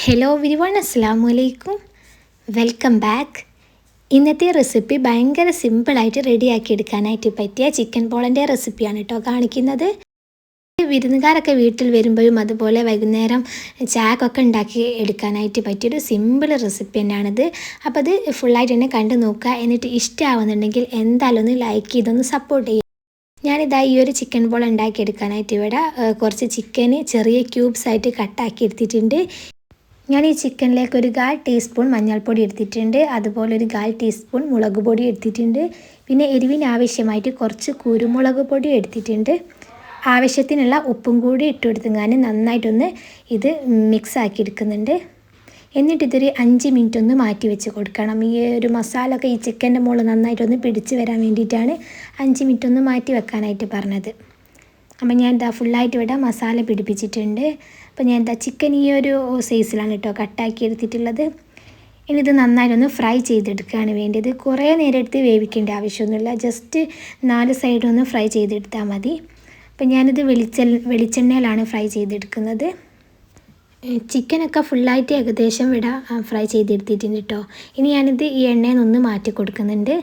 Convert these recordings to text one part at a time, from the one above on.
Hello everyone, അസ്സലാമു അലൈക്കും. Welcome back. ഇന്നത്തെ റെസിപ്പി ഭയങ്കര സിമ്പിളായിട്ട് റെഡിയാക്കി എടുക്കാനായിട്ട് പറ്റിയ ചിക്കൻ പോളൻ്റെ റെസിപ്പിയാണ് കേട്ടോ കാണിക്കുന്നത്. വിരുന്നുകാരൊക്കെ വീട്ടിൽ വരുമ്പോഴും അതുപോലെ വൈകുന്നേരം ചായക്കൊക്കെ ഉണ്ടാക്കി എടുക്കാനായിട്ട് പറ്റിയൊരു സിമ്പിൾ റെസിപ്പി തന്നെയാണിത്. അപ്പോൾ അത് ഫുള്ളായിട്ട് തന്നെ കണ്ടു നോക്കുക. എന്നിട്ട് ഇഷ്ടമാവുന്നുണ്ടെങ്കിൽ എന്തായാലും ഒന്ന് ലൈക്ക് ചെയ്തൊന്ന് സപ്പോർട്ട് ചെയ്യുക. ഞാനിതാ ഈ ഒരു ചിക്കൻ ബോൾ ഉണ്ടാക്കിയെടുക്കാനായിട്ട് ഇവിടെ കുറച്ച് ചിക്കന് ചെറിയ ക്യൂബ്സ് ആയിട്ട് കട്ടാക്കി എടുത്തിട്ടുണ്ട്. ഞാൻ ഈ ചിക്കനിലേക്ക് ഒരു 1/4 ടീസ്പൂൺ മഞ്ഞൾപ്പൊടി എടുത്തിട്ടുണ്ട്, അതുപോലെ ഒരു 1/4 ടീസ്പൂൺ മുളക് പൊടി എടുത്തിട്ടുണ്ട്, പിന്നെ എരിവിന് ആവശ്യമായിട്ട് കുറച്ച് കുരുമുളക് പൊടി എടുത്തിട്ടുണ്ട്. ആവശ്യത്തിനുള്ള ഉപ്പും കൂടി ഇട്ട് കൊടുത്തുങ്ങാൻ നന്നായിട്ടൊന്ന് ഇത് മിക്സ് ആക്കി എടുക്കുന്നുണ്ട്. എന്നിട്ട് ഇതൊരു 5 മിനിറ്റ് ഒന്ന് മാറ്റി വെച്ച് കൊടുക്കണം. ഈ ഒരു മസാല ഒക്കെ ഈ ചിക്കൻ്റെ മുകളിൽ നന്നായിട്ടൊന്ന് പിടിച്ച് വരാൻ വേണ്ടിയിട്ടാണ് 5 മിനിറ്റ് ഒന്ന് മാറ്റി വെക്കാനായിട്ട് പറഞ്ഞത്. അപ്പം ഞാൻ എന്താ ഫുള്ളായിട്ട് ഇവിടെ മസാല പിടിപ്പിച്ചിട്ടുണ്ട്. അപ്പോൾ ഞാൻ എന്താ ചിക്കൻ ഈ ഒരു സൈസിലാണ് കേട്ടോ കട്ടാക്കി എടുത്തിട്ടുള്ളത്. ഇനി ഇത് നന്നായിട്ടൊന്ന് ഫ്രൈ ചെയ്തെടുക്കുകയാണ് വേണ്ടത്. കുറേ നേരം എടുത്ത് വേവിക്കേണ്ട ആവശ്യമൊന്നുമില്ല, ജസ്റ്റ് 4 സൈഡൊന്ന് ഫ്രൈ ചെയ്തെടുത്താൽ മതി. അപ്പം ഞാനിത് വെളിച്ചെണ്ണയിലാണ് ഫ്രൈ ചെയ്തെടുക്കുന്നത്. ചിക്കനൊക്കെ ഫുള്ളായിട്ട് ഏകദേശം ഇവിടെ ഫ്രൈ ചെയ്തെടുത്തിട്ടുണ്ട് കേട്ടോ. ഇനി ഞാനിത് ഈ എണ്ണയിൽ നിന്ന് മാറ്റി കൊടുക്കുന്നുണ്ട്.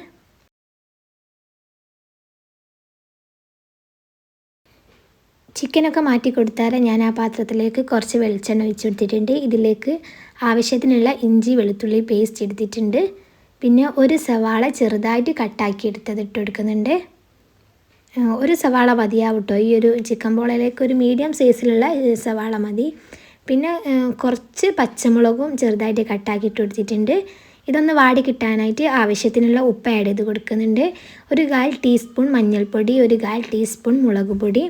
ചിക്കനൊക്കെ മാറ്റി കൊടുത്താൽ ഞാൻ ആ പാത്രത്തിലേക്ക് കുറച്ച് വെളിച്ചെണ്ണ ഒഴിച്ച് കൊടുത്തിട്ടുണ്ട്. ഇതിലേക്ക് ആവശ്യത്തിനുള്ള ഇഞ്ചി വെളുത്തുള്ളി പേസ്റ്റ് എടുത്തിട്ടുണ്ട്. പിന്നെ ഒരു സവാള ചെറുതായിട്ട് കട്ടാക്കി എടുത്തത് ഇട്ട് കൊടുക്കുന്നുണ്ട്. ഒരു സവാള മതിയാവും കേട്ടോ. ഈ ഒരു ചിക്കൻ ബോളിലേക്ക് ഒരു മീഡിയം സൈസിലുള്ള സവാള മതി. പിന്നെ കുറച്ച് പച്ചമുളകും ചെറുതായിട്ട് കട്ടാക്കി ഇട്ട് കൊടുത്തിട്ടുണ്ട്. ഇതൊന്ന് വാടി കിട്ടാനായിട്ട് ആവശ്യത്തിനുള്ള ഉപ്പ് ആഡ് ചെയ്ത് കൊടുക്കുന്നുണ്ട്. ഒരു 1/4 ടീസ്പൂൺ മഞ്ഞൾപ്പൊടി, ഒരു 1/4 ടീസ്പൂൺ മുളക് പൊടി,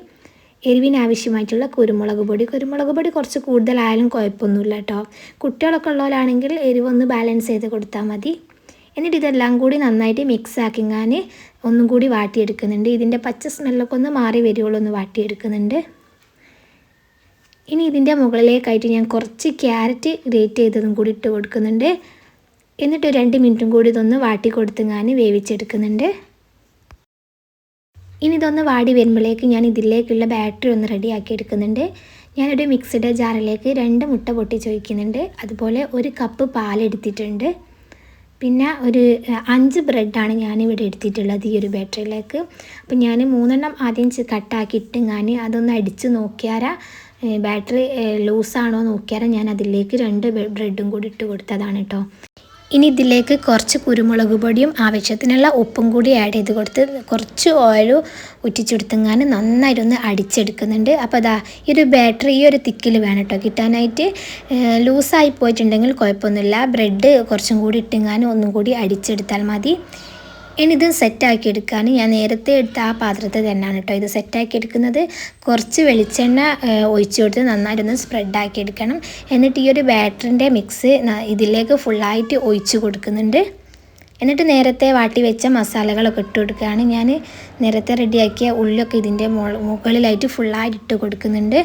എരിവിന് ആവശ്യമായിട്ടുള്ള കുരുമുളക് പൊടി കുറച്ച് കൂടുതലായാലും കുഴപ്പമൊന്നുമില്ല കേട്ടോ. കുട്ടികളൊക്കെ ഉള്ളവരാണെങ്കിൽ എരിവൊന്ന് ബാലൻസ് ചെയ്ത് കൊടുത്താൽ മതി. എന്നിട്ട് ഇതെല്ലാം കൂടി നന്നായിട്ട് മിക്സ് ആക്കിങ്ങാൻ ഒന്നും കൂടി വാട്ടിയെടുക്കുന്നുണ്ട്. ഇതിൻ്റെ പച്ച സ്മെല്ലൊക്കെ ഒന്ന് മാറി വരുവുള്ളൂ, ഒന്ന് വാട്ടിയെടുക്കുന്നുണ്ട്. ഇനി ഇതിൻ്റെ മുകളിലേക്കായിട്ട് ഞാൻ കുറച്ച് ക്യാരറ്റ് ഗ്രേറ്റ് ചെയ്തതും കൂടി ഇട്ട് കൊടുക്കുന്നുണ്ട്. എന്നിട്ട് 2 മിനിറ്റും കൂടി ഇതൊന്ന് വാട്ടി കൊടുത്തുങ്ങാൻ വേവിച്ചെടുക്കുന്നുണ്ട്. ഇനി ഇതൊന്ന് വാടി വരുമ്പോഴേക്ക് ഞാൻ ഇതിലേക്കുള്ള ബാറ്ററി ഒന്ന് റെഡിയാക്കി എടുക്കുന്നുണ്ട്. ഞാനൊരു മിക്സിയുടെ ജാറിലേക്ക് 2 മുട്ട പൊട്ടിച്ച് ഒഴിക്കുന്നുണ്ട്. അതുപോലെ 1 കപ്പ് പാലെടുത്തിട്ടുണ്ട്. പിന്നെ ഒരു 5 ബ്രെഡാണ് ഞാനിവിടെ എടുത്തിട്ടുള്ളത് ഈ ഒരു ബാറ്ററിയിലേക്ക്. അപ്പം ഞാൻ 3 എണ്ണം ആദ്യം കട്ടാക്കിയിട്ട് അതൊന്ന് അടിച്ച് നോക്കിയാൽ ബാറ്ററി ലൂസാണോ നോക്കിയാൽ ഞാൻ അതിലേക്ക് 2 ബ്രെഡും കൂടി ഇട്ട് കൊടുത്തതാണ് കേട്ടോ. ഇനി ഇതിലേക്ക് കുറച്ച് കുരുമുളക് പൊടിയും ആവശ്യത്തിനുള്ള ഉപ്പും കൂടി ആഡ് ചെയ്ത് കൊടുത്ത് കുറച്ച് ഓയിൽ ഉറ്റിച്ചെടുത്തെങ്ങാൻ നന്നായിട്ടൊന്ന് അടിച്ചെടുക്കുന്നുണ്ട്. അപ്പോൾ അതാ ഈ ഒരു ബാറ്ററി ഈ ഒരു തിക്കിൽ വേണം കേട്ടോ കിട്ടാനായിട്ട്. ലൂസായി പോയിട്ടുണ്ടെങ്കിൽ കുഴപ്പമൊന്നുമില്ല, ബ്രെഡ് കുറച്ചും കൂടി ഇട്ടെങ്ങാൻ ഒന്നും കൂടി അടിച്ചെടുത്താൽ മതി. ഇനി ഇത് സെറ്റാക്കി എടുക്കാൻ ഞാൻ നേരത്തെ എടുത്ത ആ പാത്രത്തിൽ തന്നെയാണ് കേട്ടോ ഇത് സെറ്റാക്കി എടുക്കുന്നത്. കുറച്ച് വെളിച്ചെണ്ണ ഒഴിച്ചു കൊടുത്ത് നന്നായിട്ടൊന്ന് സ്പ്രെഡാക്കി എടുക്കണം. എന്നിട്ട് ഈ ഒരു ബാറ്ററിൻ്റെ മിക്സ് ഇതിലേക്ക് ഫുള്ളായിട്ട് ഒഴിച്ച് കൊടുക്കുന്നുണ്ട്. എന്നിട്ട് നേരത്തെ വാട്ടി വെച്ച മസാലകളൊക്കെ ഇട്ട് കൊടുക്കുകയാണ്. ഞാൻ നേരത്തെ റെഡിയാക്കിയ ഉള്ളിയൊക്കെ ഇതിൻ്റെ മുകളിലായിട്ട് ഫുള്ളായിട്ട് ഇട്ട് കൊടുക്കുന്നുണ്ട്.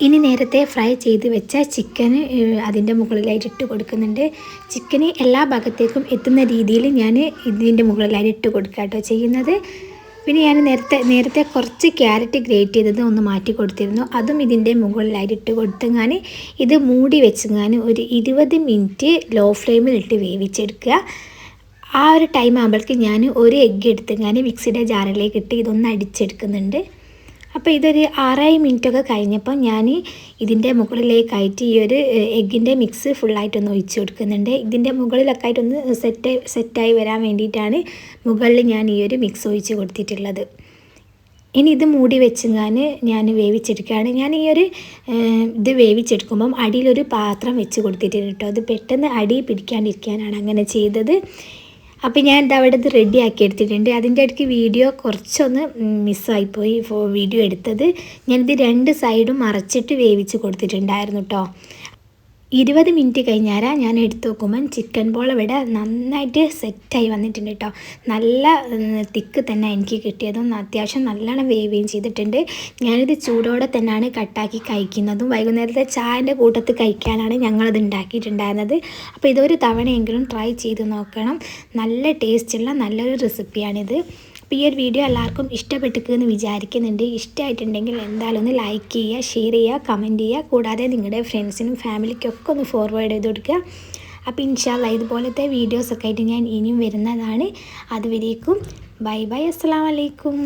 ഇനി നേരത്തെ ഫ്രൈ ചെയ്ത് വെച്ച ചിക്കന് അതിൻ്റെ മുകളിലായിട്ട് ഇട്ട് കൊടുക്കുന്നുണ്ട്. ചിക്കന് എല്ലാ ഭാഗത്തേക്കും എത്തുന്ന രീതിയിൽ ഞാൻ ഇതിൻ്റെ മുകളിലായിട്ട് ഇട്ട് കൊടുക്കുക കേട്ടോ ചെയ്യുന്നത്. പിന്നെ ഞാൻ നേരത്തെ കുറച്ച് ക്യാരറ്റ് ഗ്രേറ്റ് ചെയ്തത് ഒന്ന് മാറ്റി കൊടുത്തിരുന്നു, അതും ഇതിൻ്റെ മുകളിലായിട്ട് ഇട്ട് കൊടുത്തെങ്ങാൻ ഇത് മൂടി വെച്ചെങ്ങാൻ ഒരു 20 മിനിറ്റ് ലോ ഫ്ലെയിമിലിട്ട് വേവിച്ചെടുക്കുക. ആ ഒരു ടൈം ആകുമ്പോഴേക്ക് ഞാൻ ഒരു എഗ്ഗ് എടുത്തെങ്ങാൻ മിക്സിയുടെ ജാറിലേക്ക് ഇട്ട് ഇതൊന്ന് അടിച്ചെടുക്കുന്നുണ്ട്. അപ്പോൾ ഇതൊരു 6 മിനിറ്റൊക്കെ കഴിഞ്ഞപ്പോൾ ഞാൻ ഇതിൻ്റെ മുകളിലേക്കായിട്ട് ഈ ഒരു എഗ്ഗിൻ്റെ മിക്സ് ഫുള്ളായിട്ടൊന്ന് ഒഴിച്ച് കൊടുക്കുന്നുണ്ട്. ഇതിൻ്റെ മുകളിലൊക്കെ ആയിട്ടൊന്ന് സെറ്റായി വരാൻ വേണ്ടിയിട്ടാണ് മുകളിൽ ഞാൻ ഈ ഒരു മിക്സ് ഒഴിച്ച് കൊടുത്തിട്ടുള്ളത്. ഇനി ഇത് മൂടി വെച്ചെങ്ങാൻ ഞാൻ വേവിച്ചെടുക്കുകയാണ്. ഞാൻ ഈ ഒരു ഇത് വേവിച്ചെടുക്കുമ്പം അടിയിലൊരു പാത്രം വെച്ച് കൊടുത്തിട്ടുണ്ട് കേട്ടോ. അത് പെട്ടെന്ന് അടി പിടിക്കാണ്ടിരിക്കാനാണ് അങ്ങനെ ചെയ്തത്. അപ്പോൾ ഞാൻ അവിടെ ഇത് റെഡിയാക്കി എടുത്തിട്ടുണ്ട്. അതിൻ്റെ ഇടയ്ക്ക് വീഡിയോ കുറച്ചൊന്ന് മിസ്സായിപ്പോയി വീഡിയോ എടുത്തത്. ഞാനിത് 2 സൈഡും മറച്ചിട്ട് വേവിച്ച് കൊടുത്തിട്ടുണ്ടായിരുന്നു കേട്ടോ. 20 മിനിറ്റ് കഴിഞ്ഞാൽ ഞാൻ എടുത്ത് നോക്കുമ്പം ചിക്കൻ ബോൾ ഇവിടെ നന്നായിട്ട് സെറ്റായി വന്നിട്ടുണ്ട് കേട്ടോ. നല്ല തിക്ക് തന്നെ എനിക്ക് കിട്ടിയതും അത്യാവശ്യം നല്ലോണം വേവുകയും ചെയ്തിട്ടുണ്ട്. ഞാനിത് ചൂടോടെ തന്നെയാണ് കട്ടാക്കി കഴിക്കുന്നതും. വൈകുന്നേരത്തെ ചായൻ്റെ കൂട്ടത്തിൽ കഴിക്കാനാണ് ഞങ്ങളത് ഉണ്ടാക്കിയിട്ടുണ്ടായിരുന്നത്. അപ്പോൾ ഇതൊരു തവണയെങ്കിലും ട്രൈ ചെയ്ത് നോക്കണം. നല്ല ടേസ്റ്റുള്ള നല്ലൊരു റെസിപ്പിയാണിത്. അപ്പോൾ ഈ ഒരു വീഡിയോ എല്ലാവർക്കും ഇഷ്ടപ്പെട്ടിരിക്കുമെന്ന് വിചാരിക്കുന്നുണ്ട്. ഇഷ്ടമായിട്ടുണ്ടെങ്കിൽ എന്തായാലും ഒന്ന് ലൈക്ക് ചെയ്യുക, ഷെയർ ചെയ്യുക, കമൻറ്റ് ചെയ്യുക. കൂടാതെ നിങ്ങളുടെ ഫ്രണ്ട്സിനും ഫാമിലിക്കൊക്കെ ഒന്ന് ഫോർവേഡ് ചെയ്ത് കൊടുക്കുക. അപ്പോൾ ഇൻഷാ അല്ലാഹ് ഇതുപോലത്തെ വീഡിയോസൊക്കെ ആയിട്ട് ഞാൻ ഇനിയും വരുന്നതാണ്. അതുവരേക്കും ബൈ ബൈ, അസ്സലാമു അലൈക്കും.